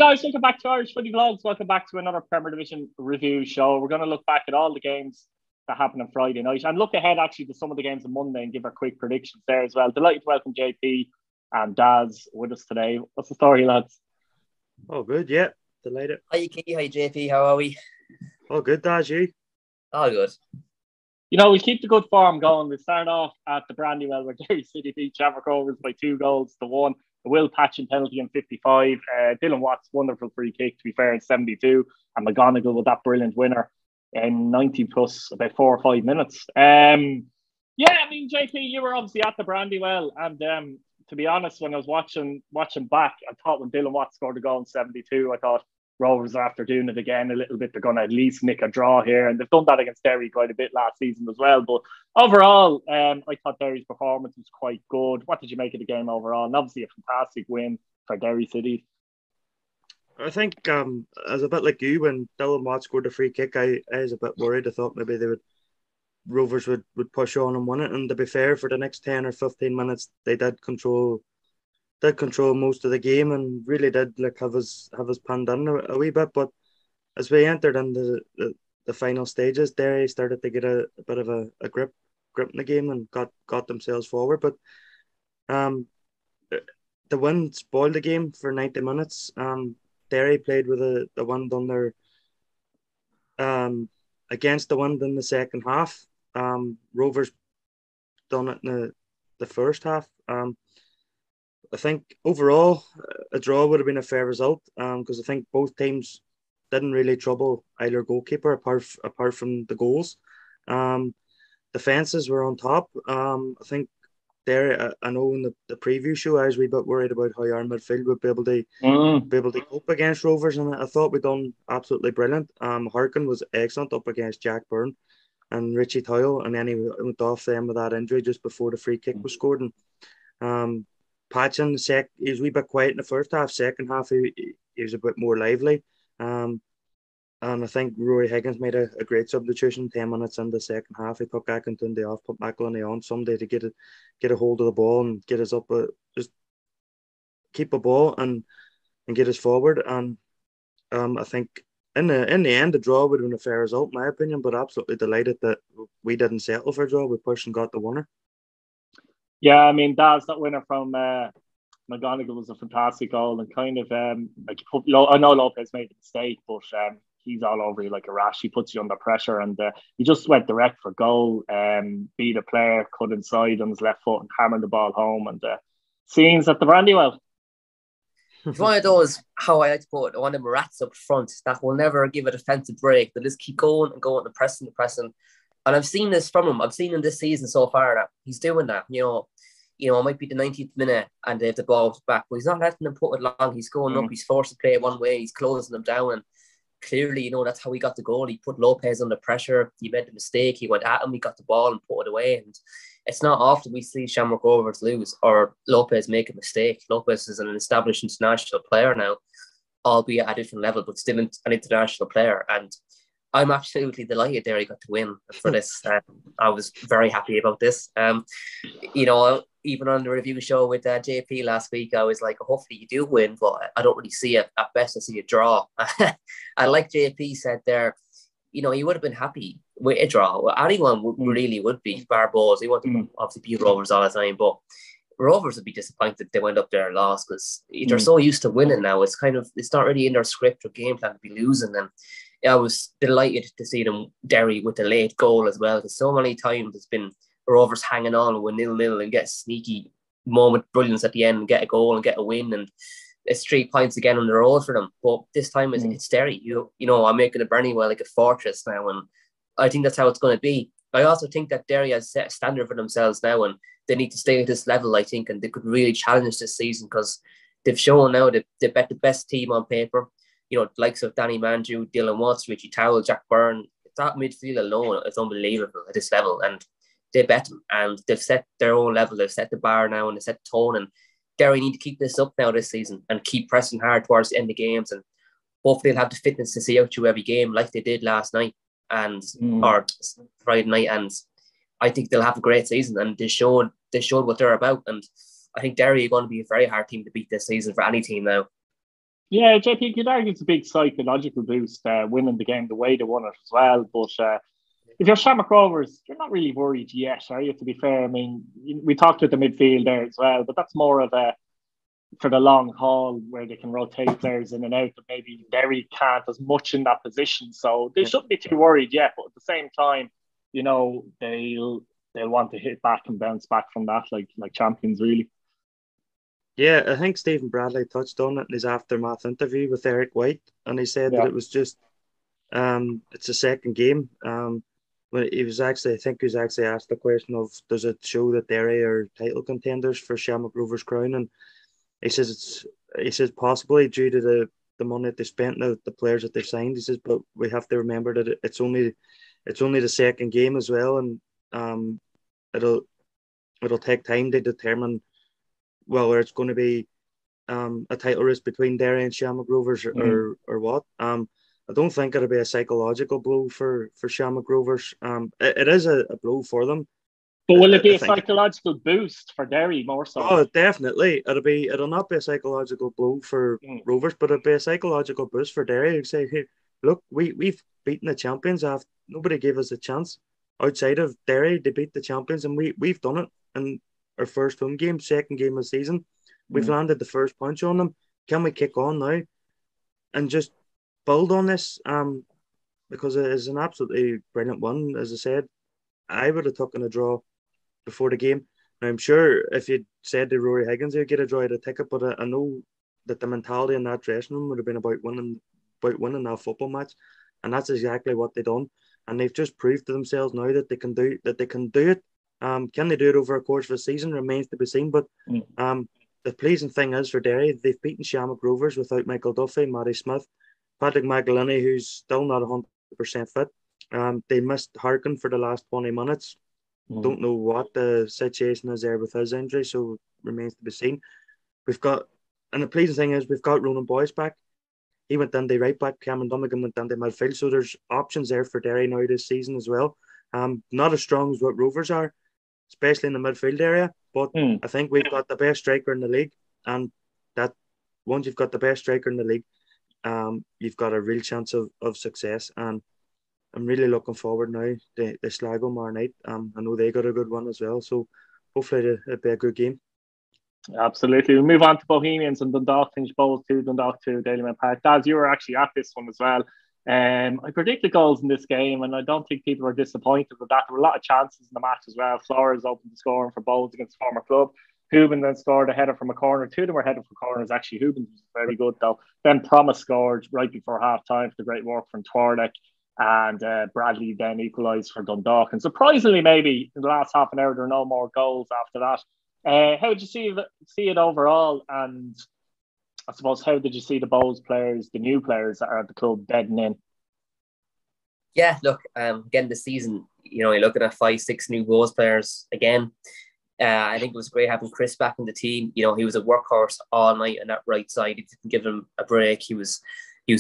guys, welcome back to Irish Footy Vlogs. Welcome back to another Premier Division review show. We're going to look back at all the games that happened on Friday night and look ahead actually to some of the games on Monday and give our quick predictions there as well. Delighted to welcome JP and Daz with us today. What's the story, lads? Oh, good, yeah. Delighted. Hi, Key. Hi, JP. How are we? Oh, good, Daz, you? All good. You know, we keep the good form going. We start off at the Brandywell where Derry City beat Shamrock Rovers by 2-1. The Will Patchen penalty in 55. Dylan Watts' wonderful free kick, to be fair, in 72. And McGonigal with that brilliant winner in 90 plus about 4 or 5 minutes. JP, you were obviously at the Brandywell. And to be honest, when I was watching back, I thought when Dylan Watts scored a goal in 72, I thought Rovers, after doing it again a little bit, they're going to at least nick a draw here. And they've done that against Derry quite a bit last season as well. But overall, I thought Derry's performance was quite good. What did you make of the game overall? And obviously a fantastic win for Derry City. I think I was a bit like you when Dylan Watts scored a free kick. I was a bit worried. I thought maybe Rovers would push on and win it. And to be fair, for the next 10 or 15 minutes, they did control most of the game and really did have us pinned in a wee bit. But as we entered into the final stages, Derry started to get a bit of a grip in the game and got themselves forward. But the win spoiled the game for 90 minutes. Derry played with the wind on their against the wind in the second half. Rovers done it in the first half. I think overall a draw would have been a fair result because I think both teams didn't really trouble either goalkeeper apart from the goals. Defences were on top. I think there. I know in the preview show I was a wee bit worried about how our midfield would be able to cope against Rovers, and I thought we done absolutely brilliant. Harkin was excellent up against Jack Byrne and Richie Toyle, and then he went off them with that injury just before the free kick was scored. And Patchen, he was a wee bit quiet in the first half. Second half, he was a bit more lively. And I think Rory Higgins made a great substitution 10 minutes in the second half. He put Akintunde off, put McElhenney on Sunday to get a hold of the ball and get us up, just keep a ball and get us forward. And I think in the end, the draw would have been a fair result, in my opinion, but absolutely delighted that we didn't settle for a draw. We pushed and got the winner. Yeah, I mean, that winner from McGonigal was a fantastic goal and kind of I know Lopez made a mistake, but he's all over you like a rash. He puts you under pressure and he just went direct for goal, beat a player, cut inside on his left foot and hammered the ball home. And scenes at the Brandywell. It's one of those, how I like to put it, one of them rats up front that will never give a defensive break. They'll just keep going and going and pressing. And I've seen this from him. I've seen him this season so far that he's doing that. It might be the 90th minute and they have the ball back, but he's not letting them put it long. He's going up. He's forced to play one way. He's closing them down. And clearly, that's how he got the goal. He put Lopez under pressure. He made the mistake. He went at him. He got the ball and put it away. And it's not often we see Shamrock Rovers lose or Lopez make a mistake. Lopez is an established international player now, albeit at a different level, but still an international player. And I'm absolutely delighted there he got to win for this. I was very happy about this. Even on the review show with JP last week, I was like, hopefully you do win, but I don't really see it. At best, I see a draw. And like JP said there, he would have been happy with a draw. Anyone really would be, bar balls. He wanted to obviously beat Rovers all the time, but Rovers would be disappointed if they went up there and lost because they're so used to winning now. It's not really in their script or game plan to be losing. And I was delighted to see Derry with the late goal as well, because so many times it's been Rovers hanging on with 0-0 and get sneaky moment brilliance at the end and get a goal and get a win, and it's 3 points again on the road for them. But this time it's Derry. I'm making a Brandywell like a fortress now, and I think that's how it's going to be. I also think that Derry has set a standard for themselves now, and they need to stay at this level, I think, and they could really challenge this season because they've shown now that they've bet the best team on paper. The likes of Danny Manju, Dylan Watts, Richie Towell, Jack Byrne. That midfield alone is unbelievable at this level. And they bet them. And they've set their own level. They've set the bar now and they've set the tone. And Derry need to keep this up now this season and keep pressing hard towards the end of games. And hopefully they'll have the fitness to see out through every game like they did last night or Friday night. And I think they'll have a great season. And they showed what they're about. And I think Derry are going to be a very hard team to beat this season for any team now. Yeah, JP, could argue it's a big psychological boost winning the game the way they won it as well. But if you're Shamrock Rovers, you're not really worried yet, are you? To be fair, I mean, we talked about the midfield there as well, but that's more of a for the long haul where they can rotate players in and out. But maybe Derry can't as much in that position, so they shouldn't be too worried yet. But at the same time, they'll want to hit back and bounce back from that, like champions, really. Yeah, I think Stephen Bradley touched on it in his aftermath interview with Eric White, and he said that it was just it's a second game. When he was actually, I think he was actually asked the question of, does it show that Derry are title contenders for Shamrock Rovers Crown? And he says possibly due to the money that they spent, the players that they've signed. He says, but we have to remember that it's only the second game as well, and it'll take time to determine whether it's going to be a title race between Derry and Shamrock Rovers or what. I don't think it'll be a psychological blow for Shamrock Rovers. It is a blow for them. But will it be a psychological boost for Derry more so? Oh, definitely. It'll not be a psychological blow for Rovers, but it'll be a psychological boost for Derry. You say, hey, look, we've beaten the champions. Nobody gave us a chance outside of Derry. They beat the champions, and we've done it in our first home game, second game of the season. We've landed the first punch on them. Can we kick on now and just build on this? Because it is an absolutely brilliant one. As I said, I would have taken a draw before the game. Now, I'm sure if you'd said to Rory Higgins he'd get a draw at a ticket, but I know that the mentality in that dressing room would have been about winning that football match, and that's exactly what they done. And they've just proved to themselves now that they can do it. Can they do it over a course of a season remains to be seen. But the pleasing thing is for Derry, they've beaten Shamrock Rovers without Michael Duffy, Matty Smith, Patrick McElhinney, who's still not 100% fit. They missed Harkin for the last 20 minutes. Don't know what the situation is there with his injury, so remains to be seen. And the pleasing thing is we've got Ronan Boyce back. He went down the right back. Cameron Dummigan went down the midfield. So there's options there for Derry now this season as well. Not as strong as what Rovers are, especially in the midfield area. But I think we've got the best striker in the league. And that once you've got the best striker in the league, you've got a real chance of success. And I'm really looking forward now to Sligo tomorrow night. I know they got a good one as well. So hopefully it'll be a good game. Absolutely. We'll move on to Bohemians and Dundalk. Finish Bowls 2, Dundalk 2, Dalymount Park. Daz, you were actually at this one as well. I predicted goals in this game, and I don't think people were disappointed with that. There were a lot of chances in the match as well. Flores opened the scoring for Bowls against former club. Hubin then scored a header from a corner. Two of them were headed from corners. Actually, Hubin was very good, though. Then Promise scored right before half-time for the great work from Twardek. And Bradley then equalised for Dundalk. And surprisingly, maybe in the last half an hour, there are no more goals after that. How did you see it overall? And I suppose, how did you see the Bowls players, the new players that are at the club bedding in? Yeah, look, again, this season, you're looking at 5-6 new Bowls players again. I think it was great having Chris back in the team. He was a workhorse all night on that right side. He didn't give him a break. He was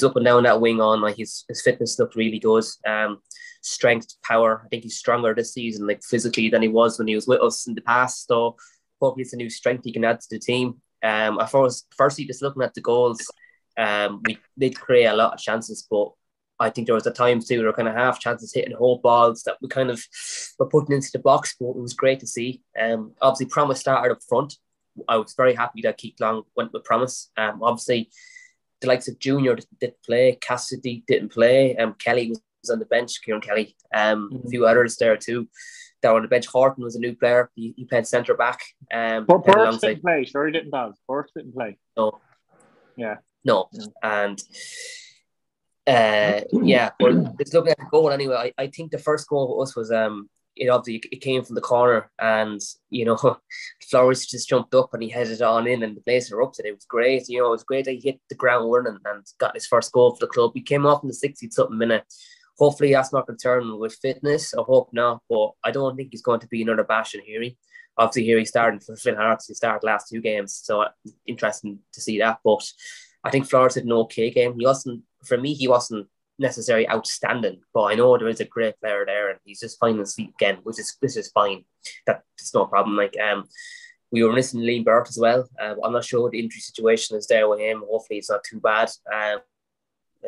up and down that wing on. Like his fitness looked really good. Strength, power. I think he's stronger this season, like physically, than he was when he was with us in the past. So hopefully it's a new strength he can add to the team. Firstly, just looking at the goals, we did create a lot of chances, but I think there was a time too, there were kind of half chances hitting whole balls that we kind of were putting into the box, but it was great to see. Obviously, Promise started up front. I was very happy that Keith Long went with Promise. Obviously, the likes of Junior didn't play, Cassidy didn't play, Kelly was on the bench, Kieran Kelly, a few others there too. That were on the bench. Horton was a new player. He played centre back. But Burke didn't play. Sure, he didn't. Burke didn't play. No. Yeah. No. And but just looking at the goal anyway, I think the first goal for us was it came from the corner, and Flores just jumped up and he headed it on in, and the place erupted. It was great. It was great that he hit the ground running and got his first goal for the club. He came off in the 60-something minute. Hopefully that's not going to turn with fitness. I hope not, but I don't think he's going to be another bash in Heary. Obviously, Heary started for Finn Harts. He started last 2 games, so interesting to see that. But I think Flores had an okay game. He wasn't necessarily outstanding, but I know there is a great player there, and he's just finding his feet again, which is fine. That's no problem. We were missing Liam Burt as well. I'm not sure what the injury situation is there with him. Hopefully it's not too bad. I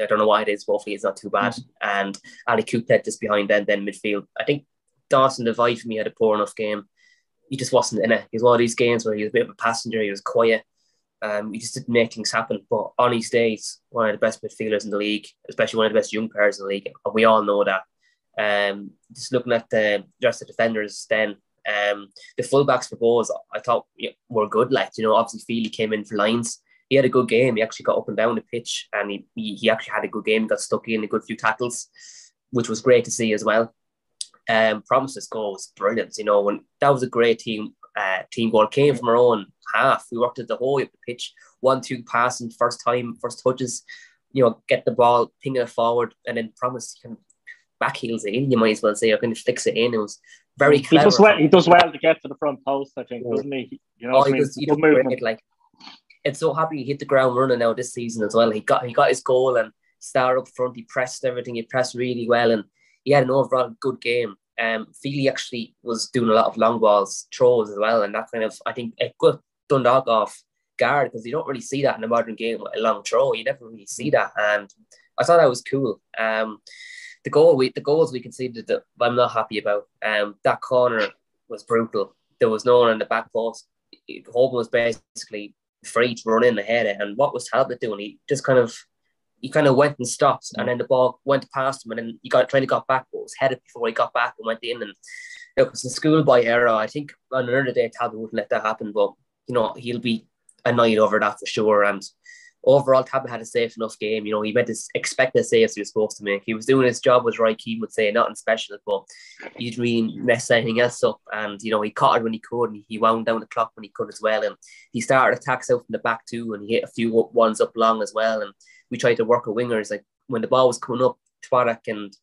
don't know why it is. Hopefully it's not too bad. And Ali Couplet just behind then midfield. I think Dawson Devine for me had a poor enough game. He just wasn't in it. He was one of these games where he was a bit of a passenger. He was quiet. He just didn't make things happen. But on his days, one of the best midfielders in the league, especially one of the best young players in the league. And we all know that. Just looking at the rest of the defenders then, the fullbacks for goals, I thought were good. Like, obviously Feely came in for lines. He had a good game. He actually got up and down the pitch, and he actually had a good game. He got stuck in a good few tackles, which was great to see as well. Promise's goal was brilliant. When that was a great team goal. Came from our own half. We worked it the whole way up the pitch. 1-2 passing, first touches. Get the ball, ping it forward, and then Promise can back heels it in. You might as well say, or kind of flicks it in. It was very clever. He does well to get to the front post, I think, doesn't he? He does great. Like, it's so happy he hit the ground running now this season as well. He got his goal and started up front. He pressed everything. He pressed really well, and he had an overall good game. Feely actually was doing a lot of long balls, throws as well, and that kind of, I think, it got Dundalk off guard because you don't really see that in a modern game with a long throw. You never really see that, and I thought that was cool. The goals we conceded that I'm not happy about. That corner was brutal. There was no one on the back post. Hoban was basically free to run in ahead of it. And what was Talbot doing? He just kind of went and stopped, and then the ball went past him, and then he got back, but was headed before he got back and went in. And it was a schoolboy error. I think on another day Talbot wouldn't let that happen, but he'll be annoyed over that for sure. And overall, Talbot had a safe enough game. He meant to expect the saves he was supposed to make. He was doing his job, as Roy Keane would say, nothing special, but he didn't really mess anything else up. And, he caught it when he could, and he wound down the clock when he could as well. And he started attacks out from the back too, and he hit a few ones up long as well. And we tried to work with wingers. Like, when the ball was coming up, Twaddock and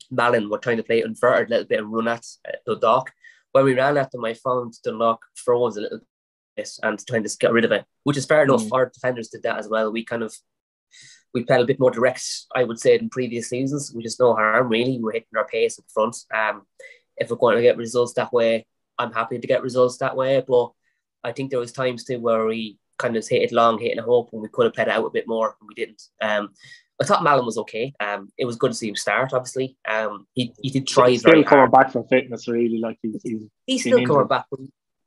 Mallon were trying to play it inverted a little bit and run at Dundalk. When we ran at them, I found Dundalk froze a little bit and trying to get rid of it, which is fair enough. Our defenders did that as well. We played a bit more direct, I would say, than previous seasons. We just no harm, really. We're hitting our pace up front. If we're going to get results that way, I'm happy to get results that way. But I think there was times too where we kind of hit it long, hitting a hope, and we could have played it out a bit more, and we didn't. I thought Mallon was okay. It was good to see him start, obviously. He did try. He's still coming back from fitness, really. Like he's still coming back.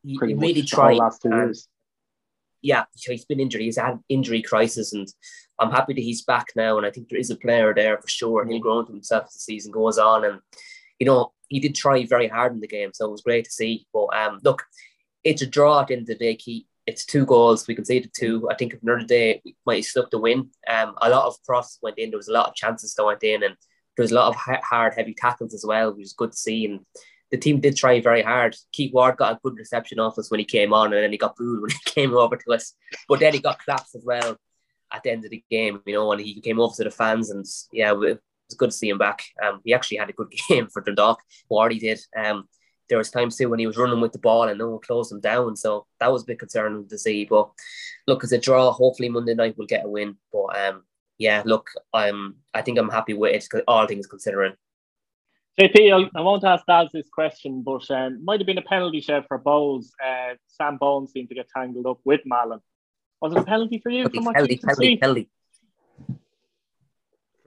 He really tried. Last 2 years. Yeah, he's been injured. He's had injury crisis, and I'm happy that he's back now. And I think there is a player there for sure, and he'll grow into himself as the season goes on. And he did try very hard in the game, so it was great to see. But look, it's a draw at the end of the day, Keith. It's 2 goals. We conceded 2. I think if another day we might have stuck to win. A lot of crosses went in. There was a lot of chances that went in, and there was a lot of hard, heavy tackles as well, which was good to see. And the team did try very hard. Keith Ward got a good reception off us when he came on, and then he got booed when he came over to us. But then he got claps as well at the end of the game, and he came over to the fans, and yeah, it was good to see him back. He actually had a good game for Dundalk. Wardy did. There was times too when he was running with the ball and no one closed him down, so that was a bit concerning to see. But look, as a draw, hopefully Monday night we'll get a win. But yeah, look, I think I'm happy with it, all things considering. JP, I won't ask Daz this question, but might have been a penalty shed for Bowles. Sam Bones seemed to get tangled up with Mallon. Was it a penalty for you? Penalty.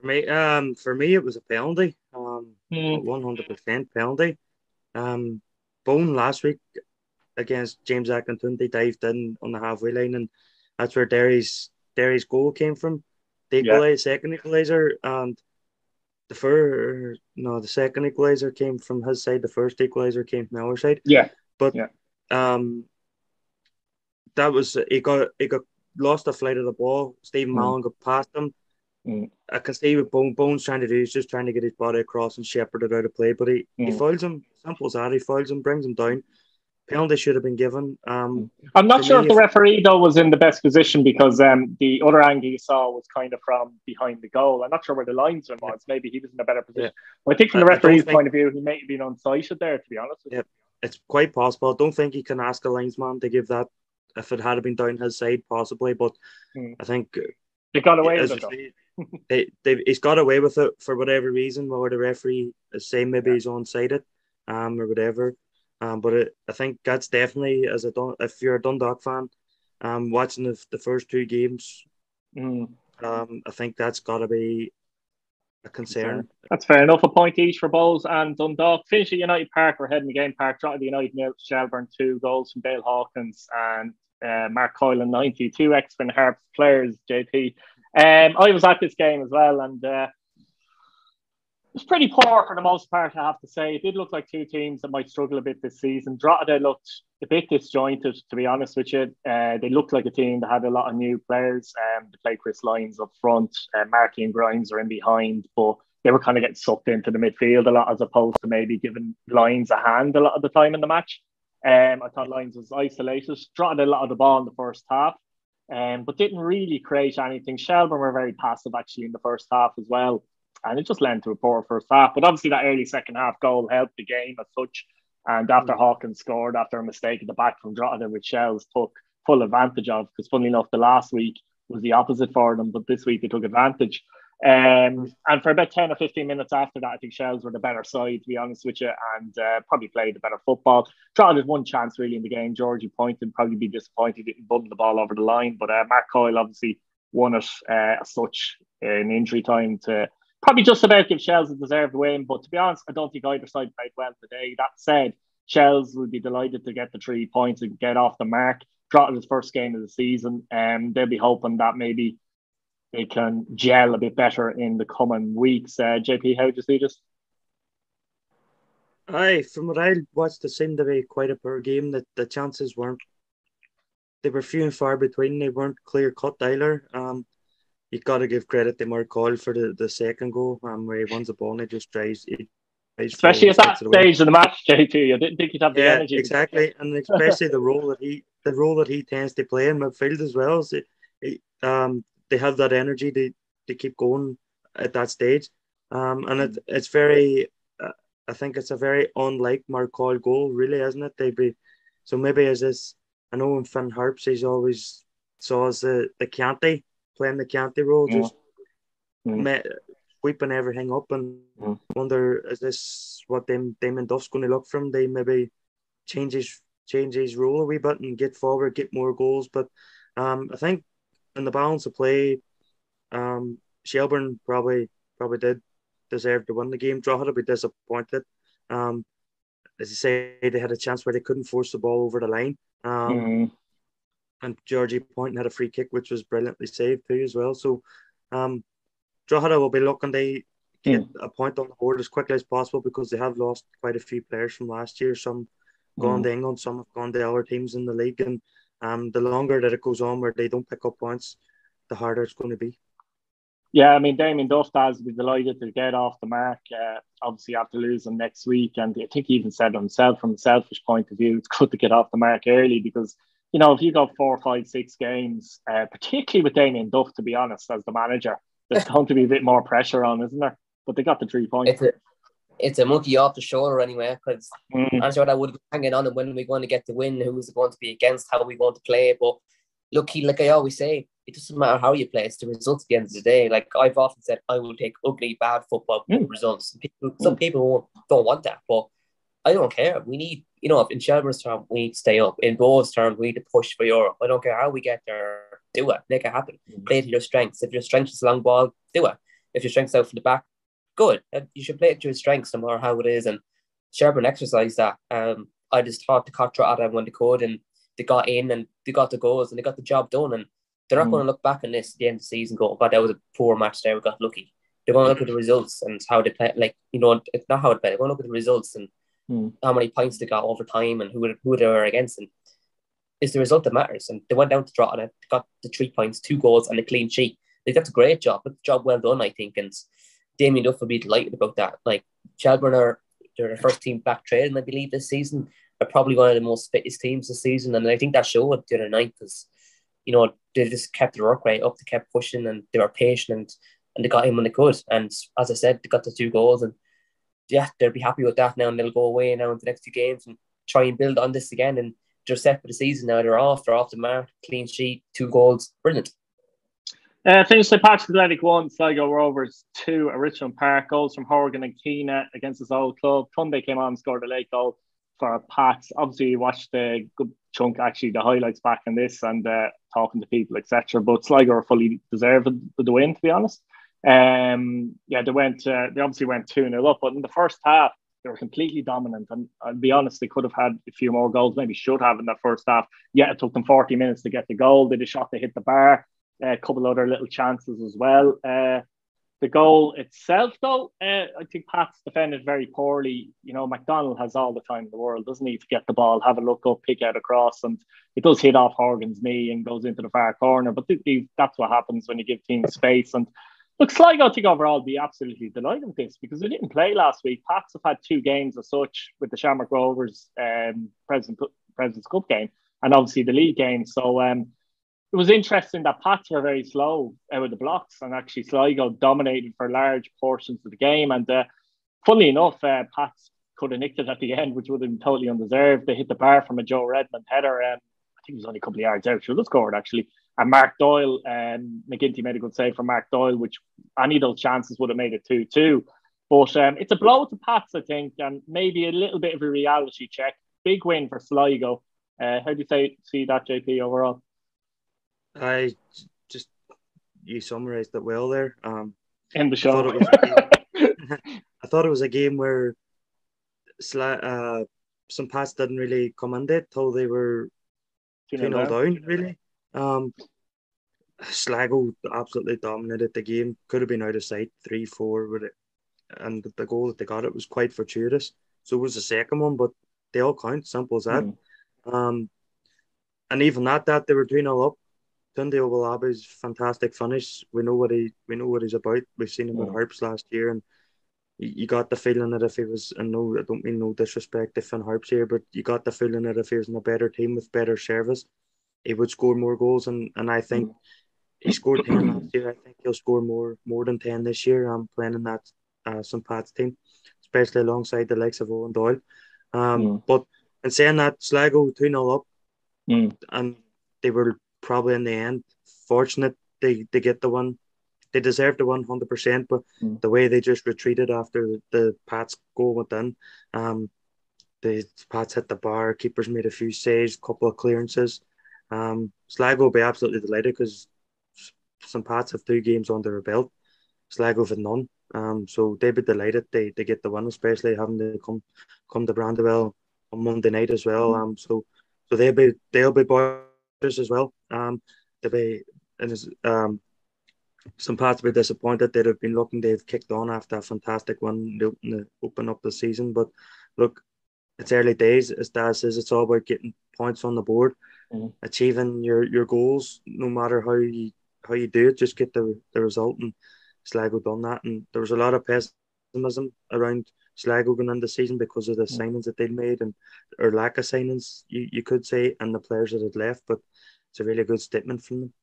For me, it was a penalty. 100% penalty. Bone last week against James Ackington, they dived in on the halfway line, and that's where Derry's goal came from. The second equaliser, and the second equaliser came from his side. The first equaliser came from our side. That was he got lost the flight of the ball. Stephen Mallon got past him. I can see what Bones trying to do. He's just trying to get his body across and shepherd it out of play, but he fouls him. Simple as that. He fouls him, brings him down. Penalty should have been given. I'm not sure if the referee though was in the best position, because the other angle you saw was kind of from behind the goal. I'm not sure where the linesman was. Maybe he was in a better position. But I think from the referee's point of view, he may have been unsighted there, to be honest with you. It's quite possible. I don't think he can ask a linesman to give that if it had been down his side, possibly. But I think they got away with it. He's got away with it for whatever reason, where the referee is saying maybe he's onside it, or whatever. But I think that's definitely, if you're a Dundalk fan, watching the first two games, I think that's got to be a concern. That's fair enough. A point each for Bowles and Dundalk. Finish at United Park, or heading the game park. Drogheda United nil, Shelburne 2 goals from Dale Hawkins and Mark Coyle in 90. 2 ex-Finn Harps players, JP. I was at this game as well, and it was pretty poor for the most part, I have to say. It did look like two teams that might struggle a bit this season. Drogheda looked a bit disjointed, to be honest with you. They looked like a team that had a lot of new players. They played Chris Lyons up front. Markey and Grimes are in behind, but they were kind of getting sucked into the midfield a lot, as opposed to maybe giving Lyons a hand a lot of the time in the match. I thought Lyons was isolated. Drogheda a lot of the ball in the first half, but didn't really create anything. Shelburne were very passive, actually, in the first half as well. And it just led to a poor first half. But obviously that early second half goal helped the game as such. And after Hawkins scored, after a mistake at the back from Drogheda, which Shells took full advantage of, because funnily enough, the last week was the opposite for them, but this week they took advantage. And for about 10 or 15 minutes after that, I think Shells were the better side, to be honest with you, and probably played the better football. Drogheda had one chance really in the game. Georgie Poynton probably be disappointed, didn't bundle the ball over the line. But Mark Coyle obviously won it as such in injury time to probably just about give Shells a deserved win. But to be honest, I don't think either side played well today. That said, Shells will be delighted to get the 3 points and get off the mark. Drogheda's first game of the season, and they'll be hoping that maybe they can gel a bit better in the coming weeks. JP, how do you see this? From what I watched, it seemed to be quite a poor game. That the chances they were few and far between. They weren't clear cut either. You got to give credit to Mark Coyle for the second goal, where he wins the ball and he just drives. Especially at that stage of the match, JP, I didn't think he'd have the energy. Exactly, and especially the role that he tends to play in midfield as well. So they have that energy to keep going at that stage, and it's very. I think it's a very unlike Mark Coyle goal, really, isn't it? So maybe as this. I know in Finn Harps he's always saw as the Canty, playing the Canty role, just sweeping everything up, and wonder, is this what Damon Duff's going to look from? They maybe change his role a wee bit and get forward, get more goals. But I think in the balance of play, Shelburne probably did deserve to win the game. Drogheda be disappointed. As I say, they had a chance where they couldn't force the ball over the line. And Georgie Poynton had a free kick, which was brilliantly saved too as well. So Drogheda will be looking to get a point on the board as quickly as possible, because they have lost quite a few players from last year. Some gone to England, some have gone to other teams in the league. And the longer that it goes on where they don't pick up points, the harder it's going to be. Yeah, I mean, Damien Duff has been delighted to get off the mark, obviously after losing next week. And I think he even said himself, from a selfish point of view, it's good to get off the mark early, because, you know, if you go 4, 5, 6 games, particularly with Damien Duff, to be honest, as the manager, there's going to be a bit more pressure on, isn't there? But they got the 3 points. It's a monkey off the shoulder anyway, because I'm sure that would be hanging on, and when we're going to get the win, who's it going to be against, how are we going to play. But look, like I always say, it doesn't matter how you play, it's the results at the end of the day. Like I've often said, I will take ugly, bad football results. Some people don't want that, but I don't care. We need, you know, in Shelburne's term, we need to stay up. In Bowes' term, we need to push for Europe. I don't care how we get there, do it, make it happen. Play to your strengths. If your strength is long ball, do it. If your strength's out from the back, good. You should play it to your strengths, no matter how it is. And Shelburne exercised that. I just thought the caught Drogheda when they could, and they got in and they got the goals and they got the job done. And they're not going to look back on this at the end of the season going, but that was a poor match there, we got lucky. They're going to look at the results and how they play. Like, you know, it's not how they play. They're going to look at the results and how many points they got over time and who they were against. And it's the result that matters. And they went down to Drogheda, got the 3 points, 2 goals and a clean sheet. Like, that's a great job. That's a job well done, I think. And Damien Duff will be delighted about that. Like, Shelburne they're the first team back trading, I believe, this season. They're probably one of the most fittest teams this season. And I think that showed the other night, because, you know, they just kept the work rate up, they kept pushing, and they were patient, and they got in when they could. And as I said, they got the 2 goals, and yeah, they'll be happy with that now, and they'll go away now into the next 2 games and try and build on this again. And they're set for the season now. They're off the mark, clean sheet, 2 goals, brilliant. Finished the Patrick Athletic 1, Sligo Rovers 2 at Richmond Park. Goals from Horgan and Keena against his old club. Tunde came on and scored a late goal for Pats. Obviously, you watched the good chunk, actually, the highlights back in this and talking to people, etc. But Sligo are fully deserved of the win, to be honest. Yeah, they obviously went 2-0 up, but in the first half, they were completely dominant. And I'll be honest, they could have had a few more goals, maybe should have in that first half. Yeah, it took them 40 minutes to get the goal. They did a shot, they hit the bar, a couple other little chances as well. The goal itself, though, I think Pat's defended very poorly. You know, McDonald has all the time in the world, doesn't he, to get the ball, have a look up, pick out a cross, and it does hit off Horgan's knee and goes into the far corner. But that's what happens when you give teams space. And look, Sligo, I think overall be absolutely delighted with this because they didn't play last week. Pats have had 2 games as such with the Shamrock Rovers President's Cup game and obviously the league game. So it was interesting that Pats were very slow out of the blocks and actually Sligo dominated for large portions of the game. And funnily enough, Pats could have nicked it at the end, which would have been totally undeserved. They hit the bar from a Joe Redmond header. I think it was only a couple of yards out. Should have scored, actually. And Mark Doyle, McGinty made a good save from Mark Doyle, which any of those chances would have made it 2-2. But it's a blow to Pats, I think, and maybe a little bit of a reality check. Big win for Sligo. How do you see that, JP, overall? You summarised it well there. In the show. I thought it was a game where some Pats didn't really come in it till they were 2-0 down, really. Sligo absolutely dominated the game. Could have been out of sight 3-4 with it, and the goal that they got, it was quite fortuitous. So it was the second one, but they all count. Simple as that. And even at that, they were 3-0 up. Tunde Owolabi's fantastic finish. We know what he's about. We've seen him with Harps last year, and you got the feeling that if he was, and no, I don't mean no disrespect to Finn Harps here, but you got the feeling that if he was in a better team with better service, he would score more goals. And I think he scored 10 last year. I think he'll score more than 10 this year. Playing in that St. Pat's team, especially alongside the likes of Owen Doyle. But in saying that, Sligo 2-0 up, and they were probably in the end fortunate they get the one. They deserved the 100%, but the way they just retreated after the Pats goal went in, the Pats hit the bar, keepers made a few saves, a couple of clearances. Sligo will be absolutely delighted because some Pats have 2 games under their belt. Sligo have none. So they'd be delighted they get the win, especially having to come to Brandywell on Monday night as well. So they'll be boys as well. Some Pats will be disappointed. They'd have been looking. They've kicked on after a fantastic one to open up the season. But look, it's early days. As Daz says, it's all about getting points on the board, achieving your goals, no matter how you do it. Just get the result. And Sligo done that. And there was a lot of pessimism around Sligo going into the season because of the signings that they'd made or lack of signings, you could say, and the players that had left. But it's a really good statement from them.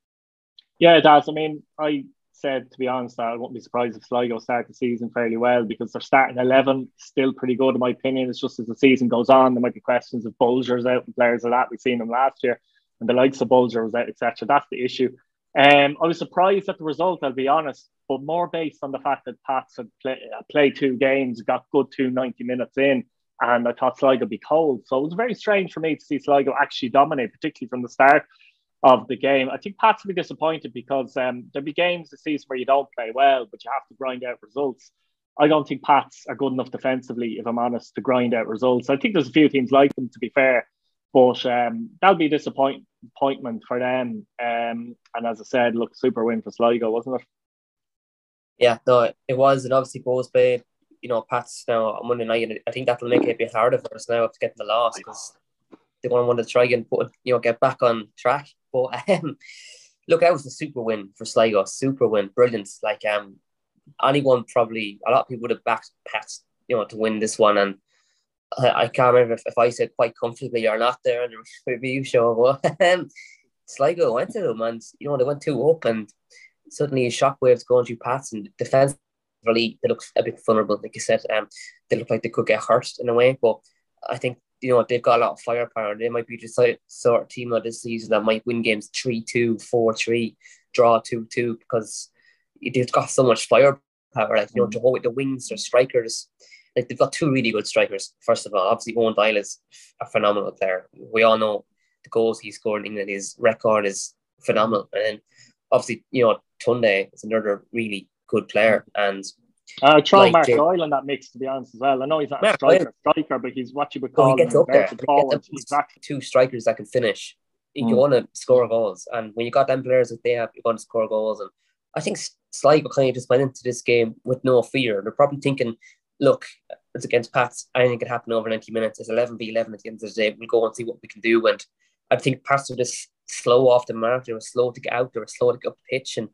Yeah, it does. I mean, I said, to be honest, I wouldn't be surprised if Sligo start the season fairly well because they're starting 11, still pretty good in my opinion. It's just as the season goes on, there might be questions of Bulger's out and players like that. We've seen them last year and the likes of Bulger was out, etc. That's the issue. I was surprised at the result, I'll be honest, but more based on the fact that Pats had played 2 games, got good 90 minutes in, and I thought Sligo would be cold. So it was very strange for me to see Sligo actually dominate, particularly from the start of the game. I think Pats will be disappointed because there'll be games this season where you don't play well, but you have to grind out results. I don't think Pats are good enough defensively, if I'm honest, to grind out results. I think there's a few teams like them, to be fair, but that'll be a disappointment for them. And as I said, look, super win for Sligo, wasn't it? Yeah, no, it was, and obviously both played. Pats now on Monday night. I think that'll make it a bit harder for us now to get the loss because they're going to want to try and get back on track. But look, that was a super win for Sligo. Super win, brilliant. Like anyone probably, a lot of people would have backed Pats, to win this one. And I can't remember if I said quite comfortably or not there on the review show. But Sligo went to them, and they went 2 up, and suddenly shockwaves going through Pats, and defensively they look a bit vulnerable, like you said. They look like they could get hurt in a way, but I think they've got a lot of firepower. They might be the sort of team of this season that might win games 3-2, 4-3, draw 2-2 because they've got so much firepower. Like to hold with the wings or strikers. like they've got two really good strikers. First of all, obviously Owen Doyle is a phenomenal player. We all know the goals he scored in England. His record is phenomenal. And then obviously, Tunde is another really good player. And throw Mark Doyle in that mix, to be honest, as well. I know he's not a striker, but he's what you would call he gets up there. Forward. Exactly. Two strikers that can finish. You want to score goals. And when you got them players that they have, you want to score goals. And I think Sligo kind of just went into this game with no fear. They're probably thinking, look, it's against Pats. Anything could happen over 90 minutes. It's 11v11 at the end of the day. We'll go and see what we can do. And I think Pats were just slow off the mark. They were slow to get out. They were slow to get up the pitch. And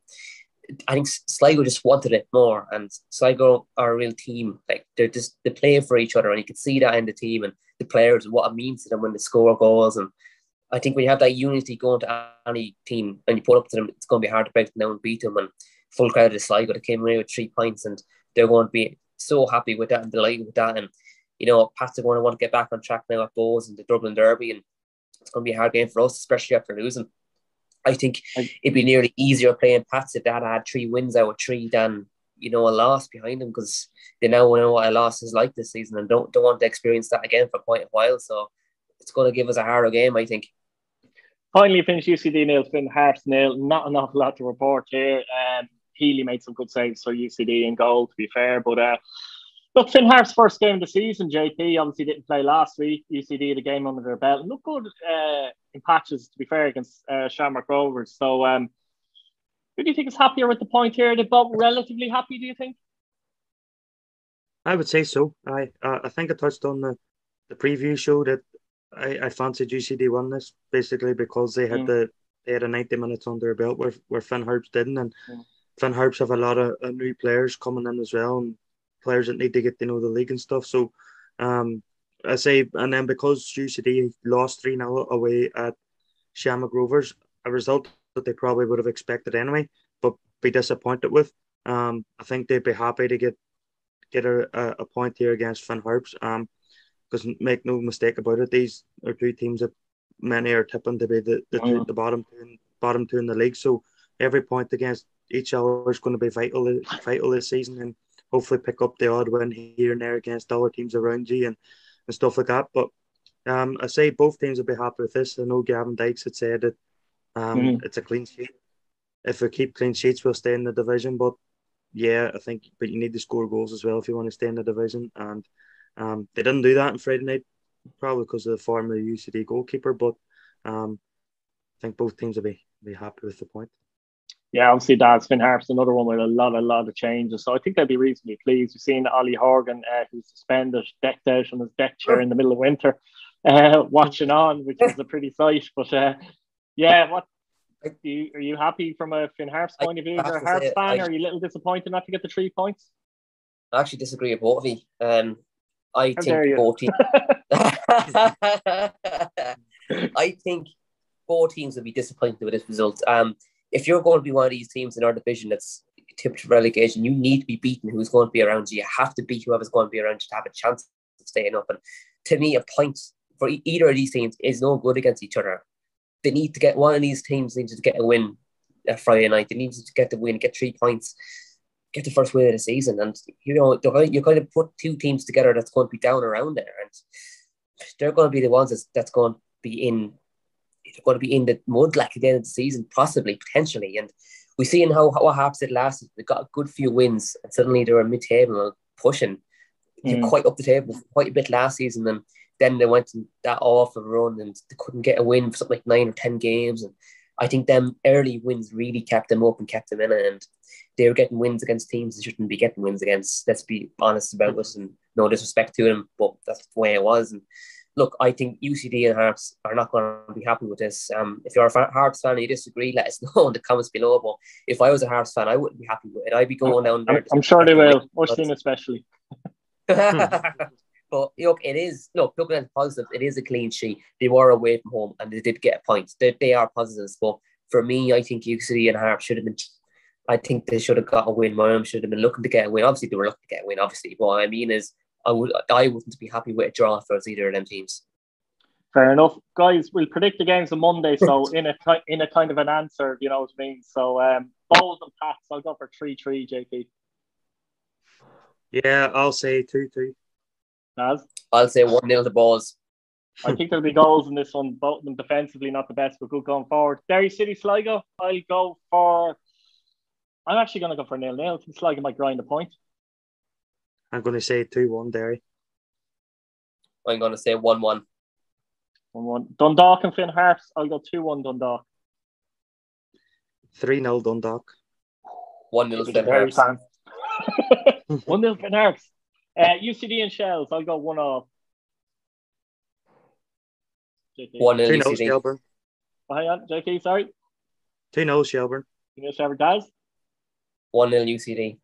I think Sligo just wanted it more. And Sligo are a real team. Like they play for each other. And you can see that in the team and the players, what it means to them when they score goals. And I think when you have that unity going to any team and you put up to them, it's going to be hard to break them down and beat them. And full credit to Sligo, they came away with 3 points and they're going to be so happy with that and delighted with that. And, Pats are going to want to get back on track now at Bows and the Dublin Derby. And it's going to be a hard game for us, especially after losing. I think it'd be nearly easier playing Pats if Dad had 3 wins out of 3 than, a loss behind them, because they now know what a loss is like this season and don't want to experience that again for quite a while. So it's going to give us a harder game, I think. Finally finished UCD nil, Finn Harps nil. Not an awful lot to report here. Healy made some good saves for UCD in goal, to be fair. But look, Finn Harps' first game of the season, JP, obviously didn't play last week. UCD had a game under their belt. Looked good in patches, to be fair, against Shamrock Rovers. So who do you think is happier with the point here? Are they both relatively happy, do you think? I would say so. I think I touched on the preview show that I fancied UCD won this basically because they had they had a 90 minutes under their belt where Finn Harps didn't, and Finn Harps have a lot of new players coming in as well, and players that need to get to know the league and stuff. So I say, and then because UCD lost 3-0 away at Shamrock Rovers, a result that they probably would have expected anyway, but be disappointed with. I think they'd be happy to get a point here against Finn Harps. Because make no mistake about it, these are 2 teams that many are tipping to be the bottom two in the league. So every point against each other is going to be vital this season, and hopefully pick up the odd win here and there against other teams around you and stuff like that. But I say both teams will be happy with this. I know Gavin Dykes had said that it's a clean sheet. If we keep clean sheets, we'll stay in the division. But yeah, I think, but you need to score goals as well if you want to stay in the division. And they didn't do that on Friday night, probably because of the form of the UCD goalkeeper. But I think both teams will be happy with the point. Yeah, obviously, Dad's Finn Harps, another one with a lot of changes. So I think they'll be reasonably pleased. We've seen Ollie Horgan, who's suspended, decked out on his deck chair in the middle of winter, watching on, which is a pretty sight. But yeah, are you happy from a Finn Harps point of view? You're a Harps fan, or are you a little disappointed not to get the 3 points? I actually disagree with both of you. I think both teams. I think both teams will be disappointed with this result. If you're going to be one of these teams in our division that's tipped to relegation, you need to be beating who's going to be around you. You have to beat whoever's going to be around you to have a chance of staying up. And to me, a point for either of these teams is no good against each other. They need to get one of these teams needs to get a win Friday night. They need to get the win, get 3 points, get the first win of the season. And you're going to put 2 teams together that's going to be down around there, and they're going to be the ones that's going to be in. They're going to be in the mud like at the end of the season, possibly, potentially. And we seen what Harps did last season. They got a good few wins, and suddenly they were mid-table pushing quite up the table quite a bit last season. And then they went in that awful run and they couldn't get a win for something like 9 or 10 games. And I think them early wins really kept them up and kept them in it. And they were getting wins against teams they shouldn't be getting wins against. Let's be honest about us, and no disrespect to them, but that's the way it was. And look, I think UCD and Harps are not going to be happy with this. If you're a Harps fan and you disagree, let us know in the comments below. But if I was a Harps fan, I wouldn't be happy with it. I'd be going down there. I'm sure they will. Austin especially. But it is, looking at the positives, it is a clean sheet. They were away from home and they did get a point. They are positives. But for me, I think UCD and Harps should have been, I think they should have got a win. Mine should have been looking to get a win. Obviously, they were looking to get a win, obviously. But what I mean is, I wouldn't be happy with a draw for either of them teams. Fair enough, guys. We'll predict the games on Monday, so in a kind of an answer, you know what I mean. So Bowls and Pats, I'll go for 3-3, JP. Yeah, I'll say 2-2. Naz? I'll say 1-0 to Balls. I think there'll be goals in this one. Both of them defensively not the best, but good going forward. Derry City Sligo. I'm actually going to go for 0-0. I think Sligo might grind a point. I'm going to say 2-1 Derry. I'm going to say 1-1. 1-1. Dundalk and Finn Harps. I'll go 2-1 Dundalk. 3-0 Dundalk. 1-0 Finn Harps. 1-0 Finn Harps. UCD and Shells. I'll go 1-0. 1-0 2-0 UCD. Shelburne. Oh, hang on, JK, sorry. 2-0 Shelburne. 2-0 Shelburne. Daz? 1-0 UCD.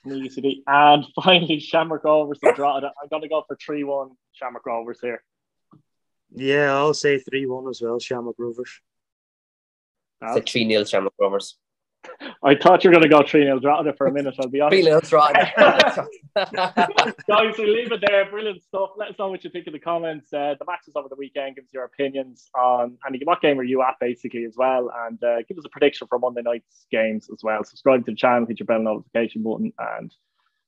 UCD. And finally, Shamrock Rovers and Drogheda. I'm going to go for 3-1 Shamrock Rovers here. Yeah, I'll say 3-1 as well, Shamrock Rovers. It's a 3-0 Shamrock Rovers. I thought you were going to go 3-0 Drogheda for a minute, I'll be honest. 3-0 Drogheda. Guys, we'll leave it there. Brilliant stuff. Let us know what you think in the comments. The matches over the weekend. Give us your opinions on what game are you at, basically, as well. And give us a prediction for Monday night's games as well. Subscribe to the channel, hit your bell notification button, and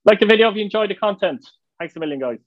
like the video if you enjoyed the content. Thanks a million, guys.